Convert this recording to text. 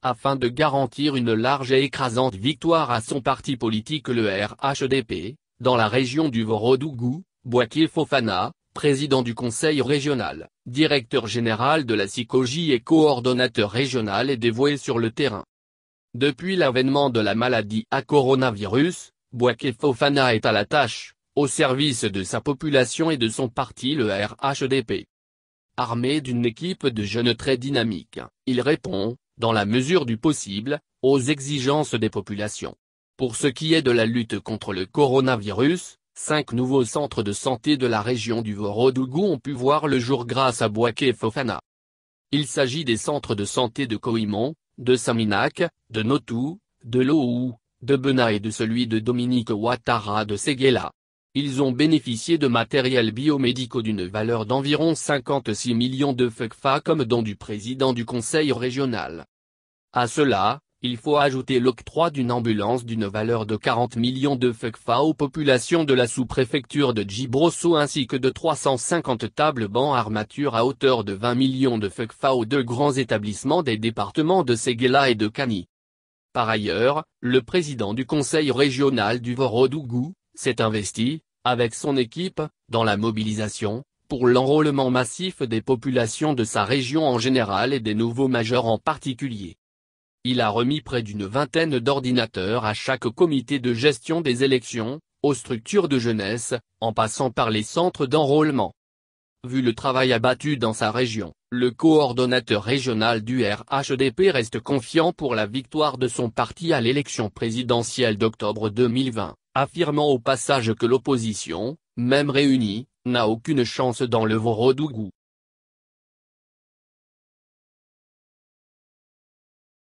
afin de garantir une large et écrasante victoire à son parti politique le RHDP, dans la région du Vorodougou. Bouaké Fofana, président du conseil régional, directeur général de la SICOJ et coordonnateur régional est dévoué sur le terrain. Depuis l'avènement de la maladie à coronavirus, Bouaké Fofana est à la tâche, au service de sa population et de son parti le RHDP. Armé d'une équipe de jeunes très dynamiques, il répond, dans la mesure du possible, aux exigences des populations. Pour ce qui est de la lutte contre le coronavirus, 5 nouveaux centres de santé de la région du Vorodougou ont pu voir le jour grâce à Bouaké Fofana. Il s'agit des centres de santé de Coïmon, de Saminac, de Notou, de Lohou, de Bena et de celui de Dominique Ouattara de Séguéla. Ils ont bénéficié de matériels biomédicaux d'une valeur d'environ 56 millions de FCFA comme don du président du conseil régional. À cela, il faut ajouter l'octroi d'une ambulance d'une valeur de 40 millions de FCFA aux populations de la sous-préfecture de Djibrosso ainsi que de 350 tables bancs armature à hauteur de 20 millions de FCFA aux 2 grands établissements des départements de Séguéla et de Kani. Par ailleurs, le président du conseil régional du Vorodougou s'est investi, avec son équipe, dans la mobilisation, pour l'enrôlement massif des populations de sa région en général et des nouveaux majeurs en particulier. Il a remis près d'une vingtaine d'ordinateurs à chaque comité de gestion des élections, aux structures de jeunesse, en passant par les centres d'enrôlement. Vu le travail abattu dans sa région, le coordonnateur régional du RHDP reste confiant pour la victoire de son parti à l'élection présidentielle d'octobre 2020, affirmant au passage que l'opposition, même réunie, n'a aucune chance dans le Vorodougou.